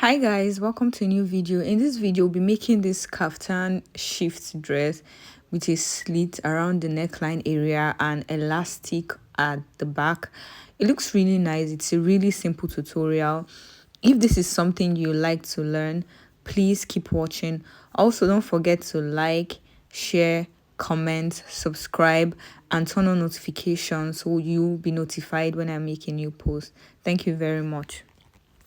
Hi guys, welcome to a new video. In this video, we'll be making this kaftan shift dress with a slit around the neckline area and elastic at the back. It looks really nice. It's a really simple tutorial. If this is something you like to learn, please keep watching. Also, don't forget to like, share, comment, subscribe, and turn on notifications so you'll be notified when I make a new post. Thank you very much.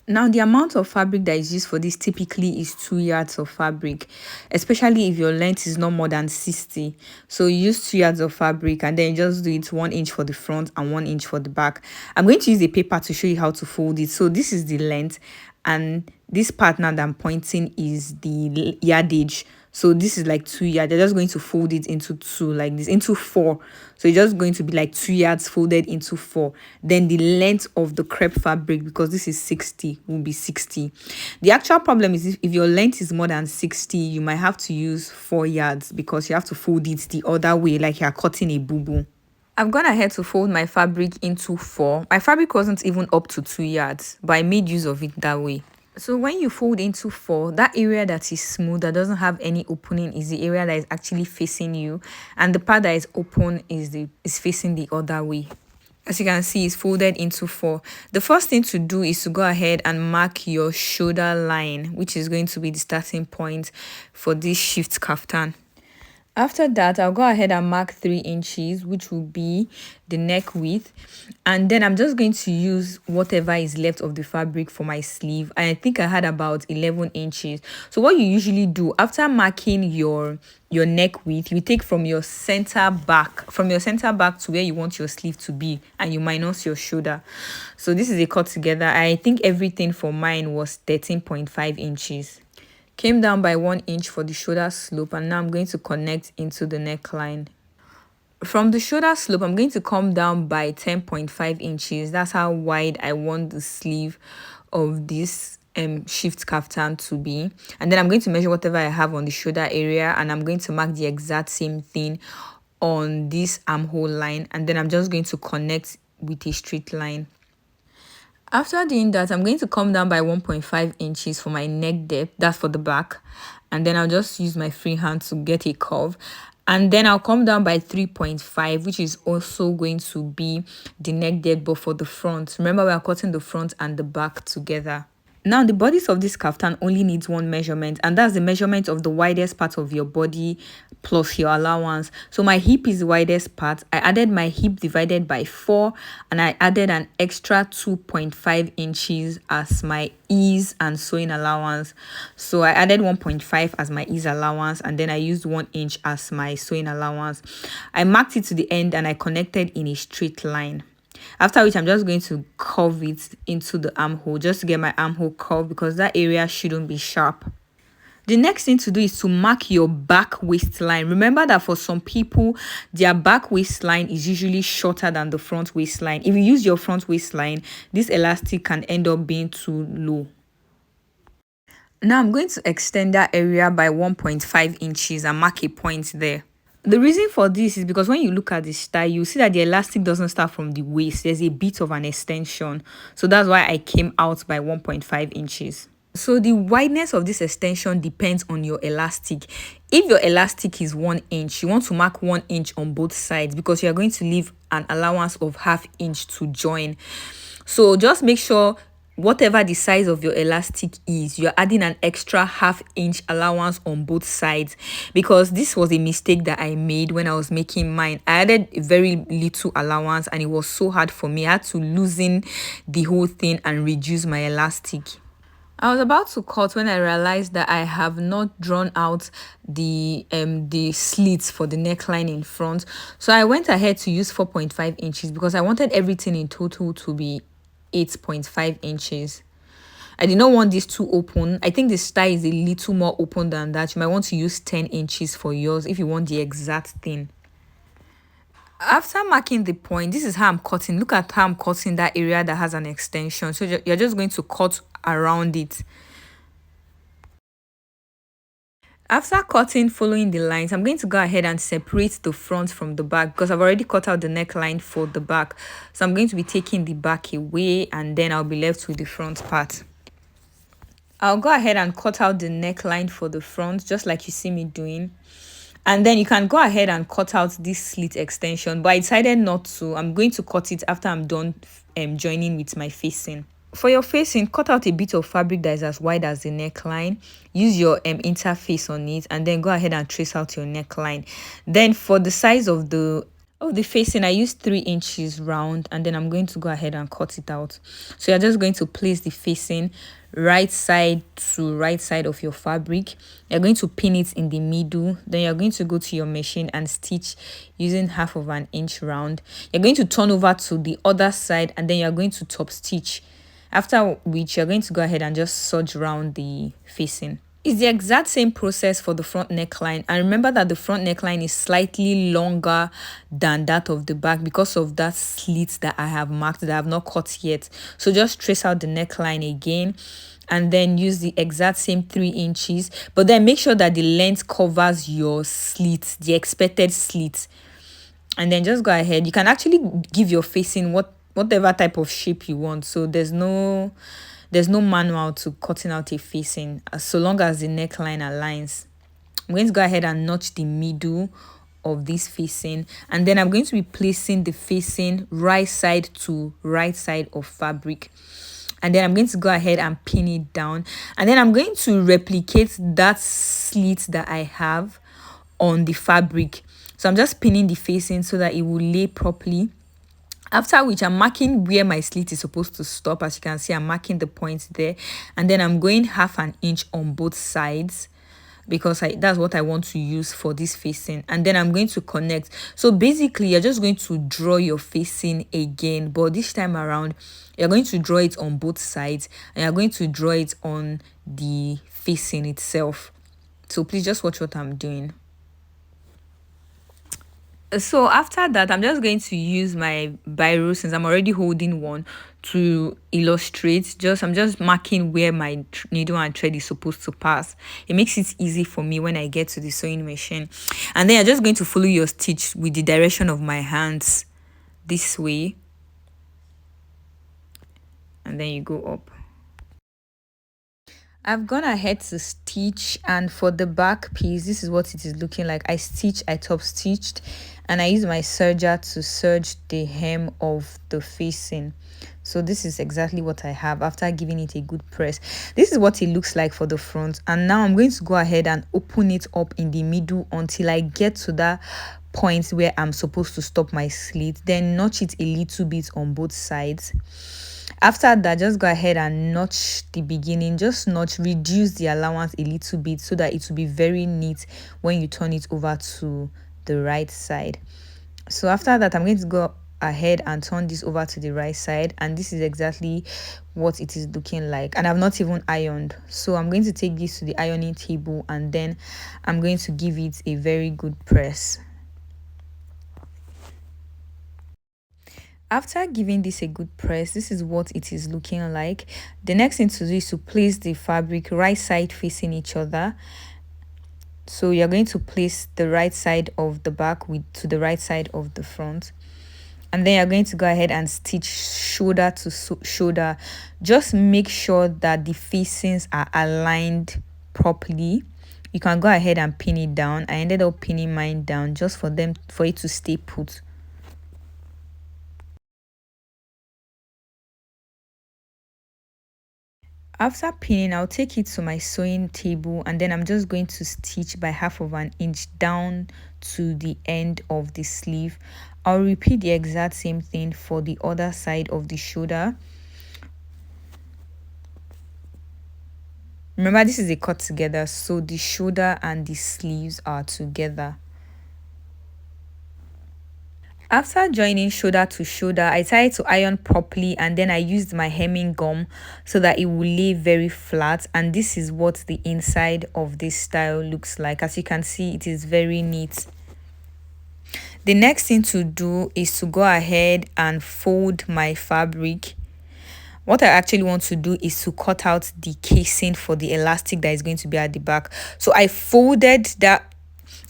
Now, the amount of fabric that is used for this typically is 2 yards of fabric, especially if your length is not more than 60. So you use 2 yards of fabric and then you just do it 1 inch for the front and 1 inch for the back. I'm going to use a paper to show you how to fold it. So this is the length, and this part now that I'm pointing is the yardage. So this is like 2 yards. They're just going to fold it into two, like this, into four. So it's just going to be like 2 yards folded into four. Then the length of the crepe fabric, because this is 60, will be 60. The actual problem is if your length is more than 60, you might have to use 4 yards because you have to fold it the other way, like you're cutting a boo-boo. I've gone ahead to fold my fabric into four. My fabric wasn't even up to 2 yards, but I made use of it that way. So when you fold into four, that area that is smooth, that doesn't have any opening, is the area that is actually facing you, and the part that is open is facing the other way. As you can see, it's folded into four. The first thing to do is to go ahead and mark your shoulder line, which is going to be the starting point for this shift kaftan. After that, I'll go ahead and mark 3 inches, which will be the neck width. And then I'm just going to use whatever is left of the fabric for my sleeve. And I think I had about 11 inches. So what you usually do after marking your neck width, you take from your center back to where you want your sleeve to be, and you minus your shoulder. So this is a cut together. I think everything for mine was 13.5 inches. Came down by 1 inch for the shoulder slope, and now I'm going to connect into the neckline. From the shoulder slope, I'm going to come down by 10.5 inches. That's how wide I want the sleeve of this shift kaftan to be. And then I'm going to measure whatever I have on the shoulder area, and I'm going to mark the exact same thing on this armhole line, and then I'm just going to connect with a straight line. After doing that, I'm going to come down by 1.5 inches for my neck depth. That's for the back. And then I'll just use my free hand to get a curve. And then I'll come down by 3.5, which is also going to be the neck depth, but for the front. Remember, we are cutting the front and the back together. Now, the bodice of this kaftan only needs one measurement, and that's the measurement of the widest part of your body plus your allowance. So my hip is the widest part. I added my hip divided by 4, and I added an extra 2.5 inches as my ease and sewing allowance. So I added 1.5 as my ease allowance, and then I used 1 inch as my sewing allowance. I marked it to the end and I connected in a straight line. After which, I'm just going to curve it into the armhole, just to get my armhole curved, because that area shouldn't be sharp. The next thing to do is to mark your back waistline. Remember that for some people, their back waistline is usually shorter than the front waistline. If you use your front waistline, this elastic can end up being too low. Now I'm going to extend that area by 1.5 inches and mark a point there. The reason for this is because when you look at the style, you see that the elastic doesn't start from the waist. There's a bit of an extension. So that's why I came out by 1.5 inches. So the wideness of this extension depends on your elastic. If your elastic is 1 inch, you want to mark 1 inch on both sides, because you are going to leave an allowance of ½ inch to join. So just make sure whatever the size of your elastic is, you're adding an extra ½ inch allowance on both sides, because this was a mistake that I made when I was making mine. I added a very little allowance and it was so hard for me. I had to loosen the whole thing and reduce my elastic. I was about to cut when I realized that I have not drawn out the slits for the neckline in front. So I went ahead to use 4.5 inches because I wanted everything in total to be 8.5 inches. I did not want this too open. I think the style is a little more open than that. You might want to use 10 inches for yours if you want the exact thing. After marking the point, this is how I'm cutting. Look at how I'm cutting that area that has an extension. So you're just going to cut around it. After cutting following the lines, I'm going to go ahead and separate the front from the back, because I've already cut out the neckline for the back. So I'm going to be taking the back away, and then I'll be left with the front part. I'll go ahead and cut out the neckline for the front, just like you see me doing. And then you can go ahead and cut out this slit extension, but I decided not to. I'm going to cut it after I'm done joining with my facing. For your facing, cut out a bit of fabric that is as wide as the neckline. Use your interface on it, and then go ahead and trace out your neckline. Then for the size of the facing, I used 3 inches round, and then I'm going to go ahead and cut it out. So you're just going to place the facing right side to right side of your fabric. You're going to pin it in the middle. Then you're going to go to your machine and stitch using 1/2 inch round. You're going to turn over to the other side, and then you're going to top stitch, after which you're going to go ahead and just serge round the facing. It's the exact same process for the front neckline, and remember that the front neckline is slightly longer than that of the back because of that slit that I have marked that I have not cut yet. So just trace out the neckline again, and then use the exact same 3 inches, but then make sure that the length covers your slit, the expected slit. And then just go ahead. You can actually give your facing whatever type of shape you want. So there's no manual to cutting out a facing, so long as the neckline aligns. I'm going to go ahead and notch the middle of this facing, and then I'm going to be placing the facing right side to right side of fabric, and then I'm going to go ahead and pin it down, and then I'm going to replicate that slit that I have on the fabric. So I'm just pinning the facing so that it will lay properly. After which, I'm marking where my slit is supposed to stop. As you can see, I'm marking the points there, and then I'm going 1/2 inch on both sides because that's what I want to use for this facing. And then I'm going to connect. So basically, you're just going to draw your facing again, but this time around you're going to draw it on both sides, and you're going to draw it on the facing itself. So please just watch what I'm doing. So after that, I'm just going to use my biro, since I'm already holding one, to illustrate. I'm just marking where my needle and thread is supposed to pass. It makes it easy for me when I get to the sewing machine. And then you're just going to follow your stitch with the direction of my hands this way, and then you go up. I've gone ahead to stitch, and for the back piece, this is what it is looking like. I top stitched, and I use my serger to serge the hem of the facing. So this is exactly what I have after giving it a good press. This is what it looks like for the front, and now I'm going to go ahead and open it up in the middle until I get to that point where I'm supposed to stop my slit, then notch it a little bit on both sides. After that, just go ahead and notch the beginning, reduce the allowance a little bit so that it will be very neat when you turn it over to the right side. So after that, I'm going to go ahead and turn this over to the right side, and this is exactly what it is looking like. And I've not even ironed, so I'm going to take this to the ironing table, and then I'm going to give it a very good press. After giving this a good press, this is what it is looking like. The next thing to do is to place the fabric right side facing each other. So you're going to place the right side of the back to the right side of the front, and then you're going to go ahead and stitch shoulder to shoulder. Just make sure that the facings are aligned properly. You can go ahead and pin it down. I ended up pinning mine down just for it to stay put. After pinning, I'll take it to my sewing table, and then I'm just going to stitch by 1/2 inch down to the end of the sleeve. I'll repeat the exact same thing for the other side of the shoulder. Remember, this is a cut together, so the shoulder and the sleeves are together. After joining shoulder to shoulder, I tried to iron properly, and then I used my hemming gum so that it will lay very flat. And this is what the inside of this style looks like. As you can see, it is very neat. The next thing to do is to go ahead and fold my fabric. What I actually want to do is to cut out the casing for the elastic that is going to be at the back. So I folded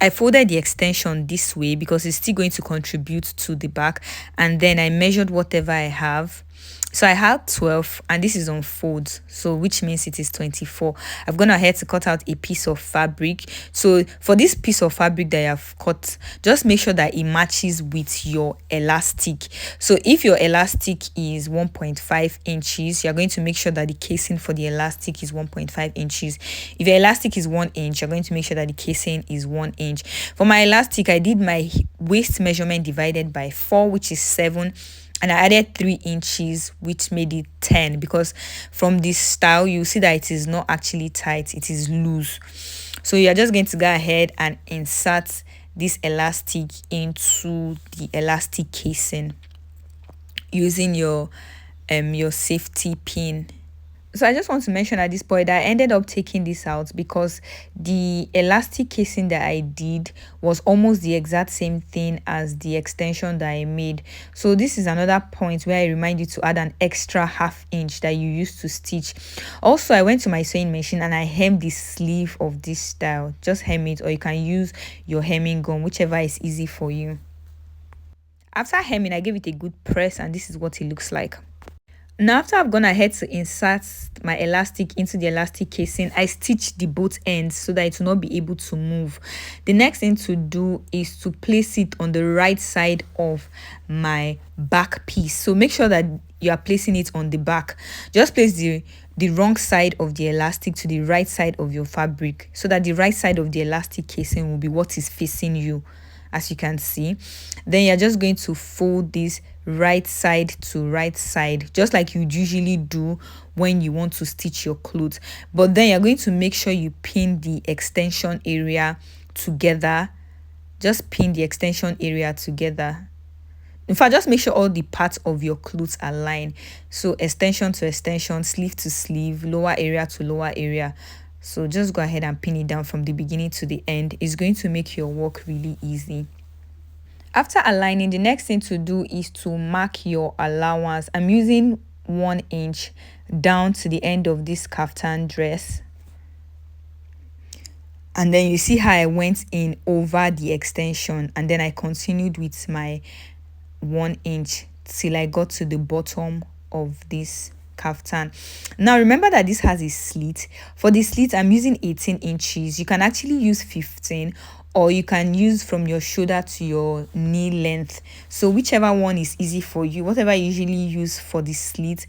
the extension this way because it's still going to contribute to the back, and then I measured whatever I have. So I had 12 and this is on folds, so which means it is 24. I've gone ahead to cut out a piece of fabric. So for this piece of fabric that I have cut, just make sure that it matches with your elastic. So if your elastic is 1.5 inches, you're going to make sure that the casing for the elastic is 1.5 inches. If your elastic is 1 inch, you're going to make sure that the casing is 1 inch. For my elastic, I did my waist measurement divided by 4, which is 7, and I added 3 inches, which made it 10, because from this style you see that it is not actually tight, it is loose. So you're just going to go ahead and insert this elastic into the elastic casing using your safety pin. So I just want to mention at this point that I ended up taking this out because the elastic casing that I did was almost the exact same thing as the extension that I made. So this is another point where I remind you to add an extra ½ inch that you used to stitch. Also, I went to my sewing machine and I hemmed the sleeve of this style. Just hem it, or you can use your hemming gum, whichever is easy for you. After hemming, I gave it a good press and this is what it looks like. Now, after I've gone ahead to insert my elastic into the elastic casing, I stitched the both ends so that it will not be able to move. The next thing to do is to place it on the right side of my back piece. So make sure that you are placing it on the back. Just place the wrong side of the elastic to the right side of your fabric, so that the right side of the elastic casing will be what is facing you, as you can see. Then you're just going to fold this right side to right side, just like you usually do when you want to stitch your clothes. But then you're going to make sure you pin the extension area together. Just pin the extension area together. In fact, just make sure all the parts of your clothes align. So extension to extension, sleeve to sleeve, lower area to lower area. So just go ahead and pin it down from the beginning to the end. It's going to make your work really easy. After aligning, the next thing to do is to mark your allowance. I'm using 1 inch down to the end of this kaftan dress. And then you see how I went in over the extension, and then I continued with my 1 inch till I got to the bottom of this kaftan. Now remember that this has a slit. For the slit, I'm using 18 inches. You can actually use 15, or you can use from your shoulder to your knee length. So whichever one is easy for you, whatever you usually use for the slit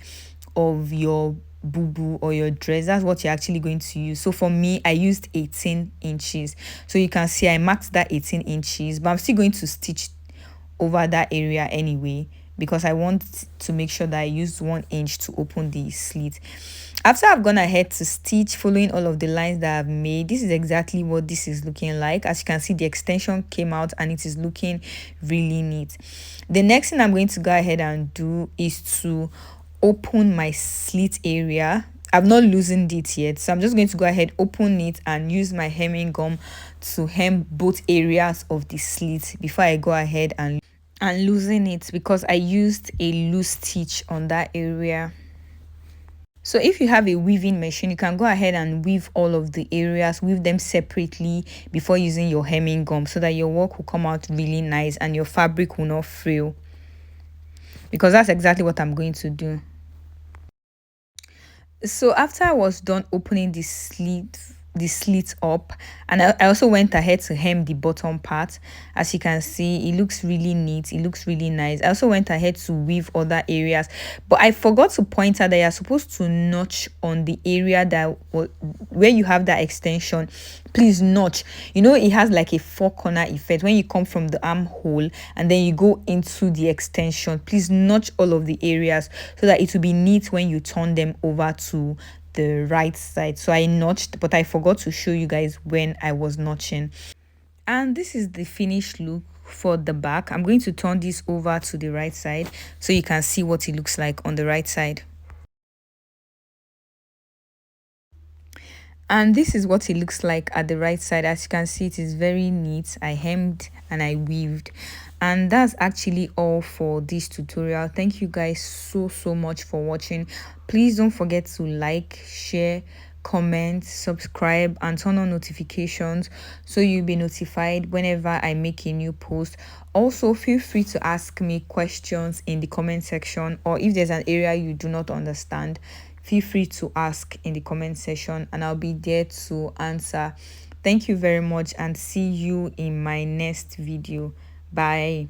of your boo or your dress, that's what you're actually going to use. So for me, I used 18 inches. So you can see I marked that 18 inches, but I'm still going to stitch over that area anyway, because I want to make sure that I use 1 inch to open the slit. After I've gone ahead to stitch following all of the lines that I've made, this is exactly what this is looking like. As you can see, the extension came out and it is looking really neat. The next thing I'm going to go ahead and do is to open my slit area. I've not loosened it yet, so I'm just going to go ahead, open it, and use my hemming gum to hem both areas of the slit before I go ahead and loosen it, because I used a loose stitch on that area. So if you have a weaving machine, you can go ahead and weave all of the areas, weave them separately before using your hemming gum, so that your work will come out really nice and your fabric will not frill, because that's exactly what I'm going to do. So after I was done opening the slit up, and I also went ahead to hem the bottom part. As you can see, it looks really neat, it looks really nice. I also went ahead to weave other areas, but I forgot to point out that you're supposed to notch on the area that where you have that extension. Please notch. You know, it has like a 4-corner effect when you come from the armhole and then you go into the extension. Please notch all of the areas so that it will be neat when you turn them over to the right side. So I notched, but I forgot to show you guys when I was notching. And this is the finished look for the back. I'm going to turn this over to the right side so you can see what it looks like on the right side. And this is what it looks like at the right side. As you can see, it is very neat. I hemmed and I weaved. And that's actually all for this tutorial. Thank you guys so much for watching. Please don't forget to like, share, comment, subscribe, and turn on notifications so you'll be notified whenever I make a new post. Also, feel free to ask me questions in the comment section, or if there's an area you do not understand, feel free to ask in the comment section and I'll be there to answer. Thank you very much and see you in my next video. Bye.